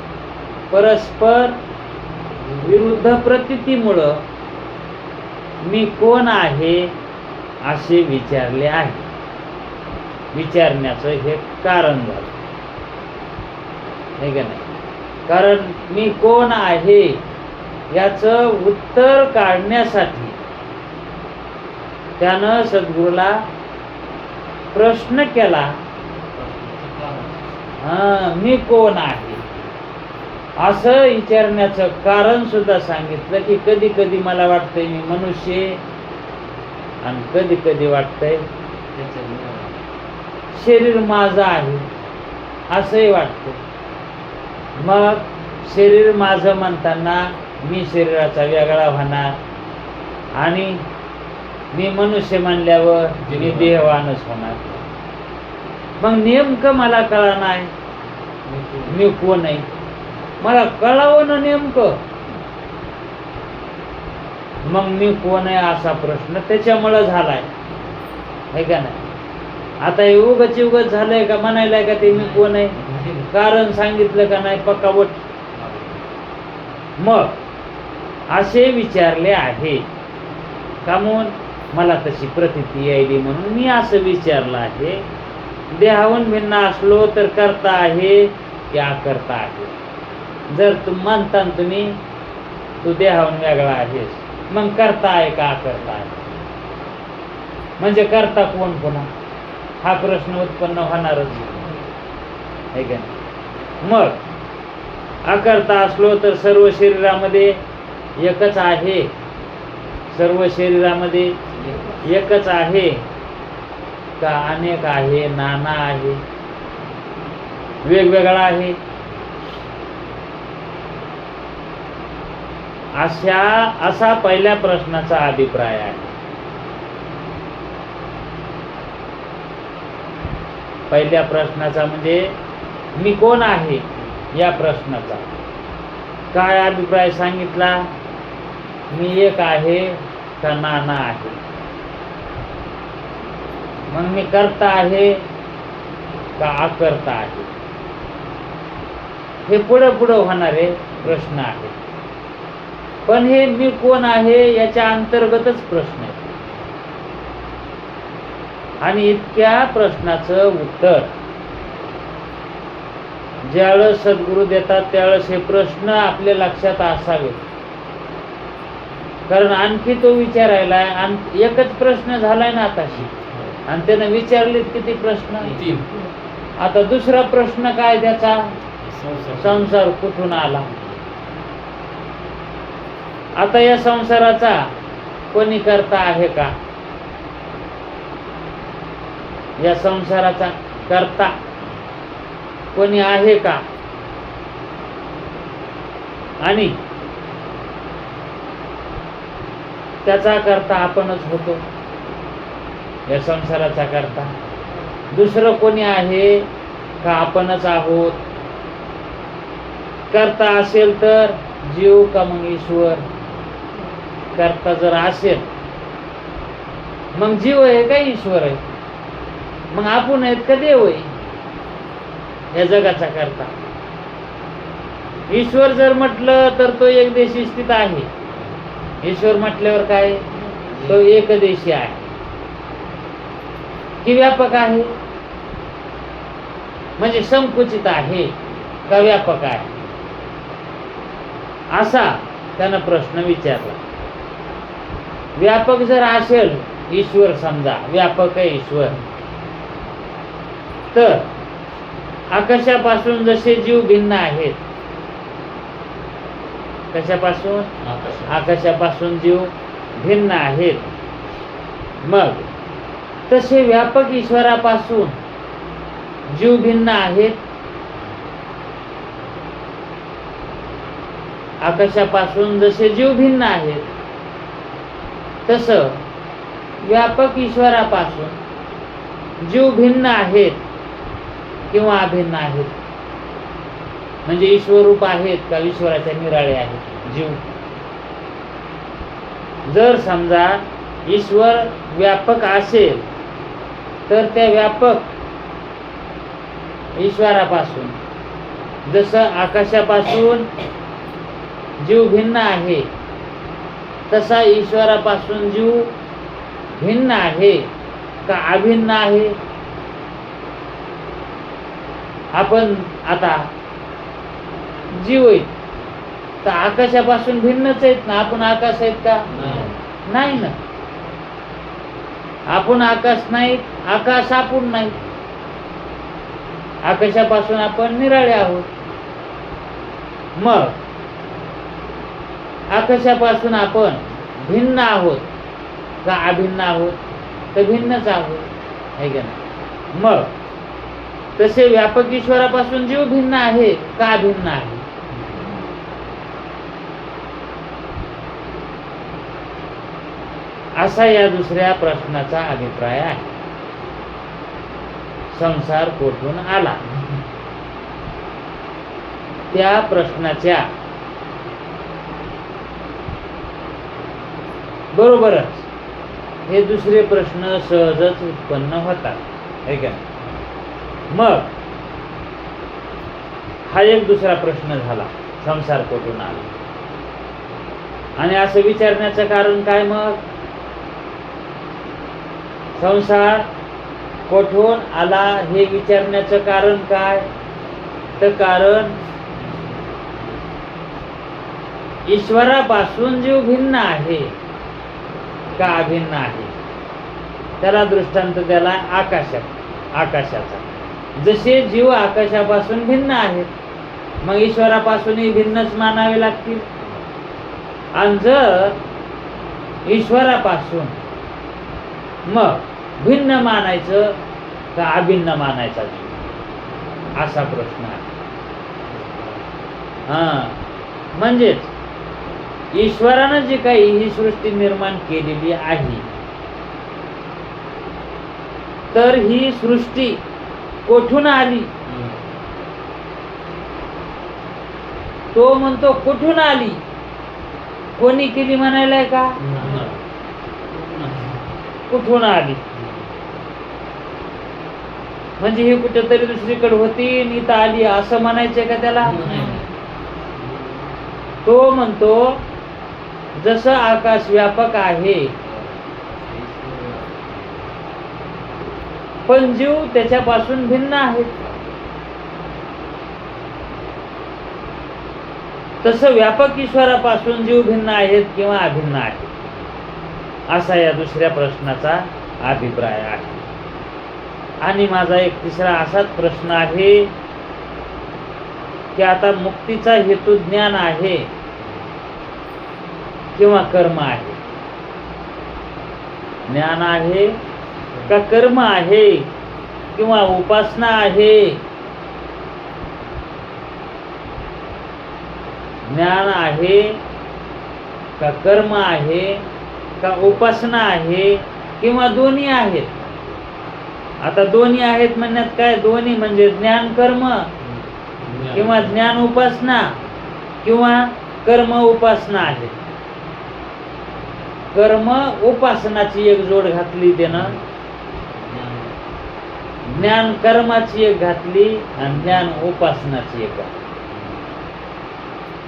मी कोण आहे असे विचारले आहे. विचारण्याचं हे कारण झालं, हे का नाही? कारण मी कोण आहे याचं उत्तर काढण्यासाठी त्यानं सद्गुरूला प्रश्न केला. मी कोण आहे असं विचारण्याचं कारण सुद्धा सांगितलं की कधी कधी मला वाटतंय मी मनुष्य आहे, आणि कधी कधी वाटतंय शरीर माझं आहे असंही वाटतं. मग शरीर माझं म्हणताना मी शरीराचा वेगळा होणार, आणि मी मनुष्य म्हणल्यावर मी देहवानच होणार. मग नेमकं मला कळलं नाही मी कोण आहे. मला कळावं ना नेमकं, मग मी कोण आहे असा प्रश्न त्याच्यामुळं झालाय, है का नाही. आता हे उगच झालंय का म्हणायला का ते मी कोण आहे, कारण सांगितलं का नाही पक्कावट. मग असे विचारले आहे का, म्हणून मला तशी प्रतीती यायली म्हणून मी असं विचारलं आहे. देहाहून भिन्न असलो तर करता आहे की अकर्ता आहे. जर मानता तुम्ही तू देहाहून वेगळा आहेस, मग करता आहे का अकर्ता आहे, म्हणजे करता कोण पुन्हा, हा प्रश्न उत्पन्न होणारच आहे का. मग अकर्ता असलो तर सर्व शरीरामध्ये एकच आहे, सर्व शरीरामध्ये एकच आहे का अनेक आहे, नाना आहे, वेगवेगळा आहे. असा पहिल्या प्रश्नाचा अभिप्राय आहे. पहिल्या प्रश्नाचा म्हणजे मी कोण आहे या प्रश्नाचा काय अभिप्राय सांगितला, मी एक आहे का नाना आहे. मग मी करता आहे का अकर्ता आहे, हे पुढं होणारे प्रश्न आहे. पण हे मी कोण आहे याच्या अंतर्गतच प्रश्न आहे. आणि इतक्या प्रश्नाचं उत्तर ज्यावेळेस सद्गुरू देतात त्यावेळेस हे प्रश्न आपल्या लक्षात असावे. कारण आणखी तो विचारायला एकच प्रश्न झालाय ना आताशी, आणि त्यानं विचारलेत किती प्रश्न. आता दुसरा प्रश्न काय त्याचा, संसार कुठून आला. आता या संसाराचा कोणी करता आहे का, या संसाराचा करता कोणी आहे का, आणि त्याचा करता आपणच होतो. या संसाराचा करता दुसरं कोणी आहे का आपणच आहोत. करता असेल तर जीव का मग ईश्वर. करता जर असेल मग जीव आहे का ईश्वर आहे, मग आपण आहेत का देव आहे या जगाचा करता. ईश्वर जर म्हटलं तर तो एकदेशी स्थित आहे. ईश्वर म्हटल्यावर काय, तो एकदेशी आहे की व्यापक आहे, म्हणजे संकुचित आहे का व्यापक आहे, असा त्यानं प्रश्न विचारला. व्यापक जर असेल ईश्वर, समजा व्यापक आहे ईश्वर, तर आकाशापासून जसे जीव भिन्न आहेत, कशापासून, आकाशापासून जीव भिन्न आहेत, मग तसे व्यापक ईश्वरापासून जीव भिन्न आहेत. आकाशापासून जसे जीव भिन्न आहेत तसं व्यापक ईश्वरापासून जीव भिन्न आहेत किंवा अभिन्न आहेत. म्हणजे ईश्वरूप आहेत का ईश्वराच्या निराळे आहेत जीव. जर समजा ईश्वर व्यापक असेल तर त्या व्यापक ईश्वरापासून जसं आकाशापासून जीव भिन्न आहे तसा ईश्वरापासून जीव भिन्न आहे का अभिन्न आहे. आपण आता जीव आहेत तर आकाशापासून भिन्नच आहेत ना. आपण आकाश आहेत का, नाही ना. आपण आकाश नाही, आकाश आपण नाही. आकाशापासून आपण निराळे आहोत. मग आकाशापासून आपण भिन्न आहोत का अभिन्न आहोत? तर भिन्नच आहोत, आहे का नाही? मग तसे व्यापक ईश्वरापासून जीव भिन्न आहे का अभिन्न आहे? असा या दुसऱ्या प्रश्नाचा अभिप्राय आहे. संसार कोठून आला? त्या प्रश्नाच्या बरोबरच हे दुसरे प्रश्न सहजच उत्पन्न होतात, है का? मग हा एक दुसरा प्रश्न झाला, संसार कोठून आला. आणि असं विचारण्याचं कारण काय? मग संसार कोठून आला हे विचारण्याचं कारण काय? तर कारण ईश्वरापासून जीव भिन्न आहे का अभिन्न आहे? त्याला दृष्टांत त्याला आकाशाचा. जसे जीव आकाशापासून भिन्न आहेत, मग ईश्वरापासूनही भिन्नच मानावे लागतील. आणि जर ईश्वरापासून मग भिन्न मानायचं का अभिन्न मानायचा जीव? असा प्रश्न आहे. म्हणजेच ईश्वरानं जी काही ही सृष्टी निर्माण केलेली आहे, तर ही सृष्टी कोठून आली? तो म्हणतो कुठून आली? कोणी केली म्हणायलाय का? कुठून आली म्हणजे हे कुठेतरी दुसरीकडे होती आणि इथं आली असं म्हणायचंय का त्याला? तो म्हणतो जसं आकाश व्यापक आहे पण जीव त्याच्यापासून भिन्न आहेत, तसं व्यापक ईश्वरापासून जीव भिन्न आहेत किंवा अभिन्न आहेत, असा या दुसऱ्या प्रश्नाचा अभिप्राय आहे. आणि माझा एक तिसरा असाच प्रश्न आहे की आता मुक्तीचा हेतू ज्ञान आहे किंवा कर्म आहे? ज्ञान आहे का कर्म आहे किंवा उपासना आहे? ज्ञान आहे का कर्म आहे का उपासना आहे किंवा दोन्ही आहेत? आता दोन्ही आहेत म्हणण्यात काय? दोन्ही म्हणजे ज्ञान कर्म किंवा ज्ञान उपासना किंवा कर्म उपासना आहे. कर्म उपासनाची एक जोड घातली त्यानं, ज्ञान कर्माची एक घातली आणि ज्ञान उपासनाची एक घातली,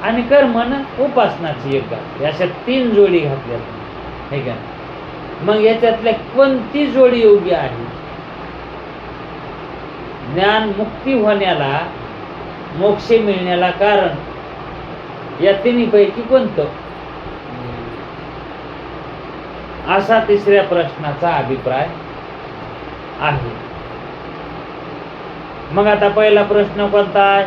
आणि कर्म उपासनाची एक घातली. अशा 3 जोडी घातल्या, हे का? मग याच्यातल्या कोणती जोडी योग्य आहे? ज्ञान मुक्ती होण्याला, मोक्ष मिळण्याला कारण या तिन्हीपैकी कोणतं? असा तिसऱ्या प्रश्नाचा अभिप्राय आहे. मग आता पहिला प्रश्न कोणता आहे?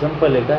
संपल आहे का?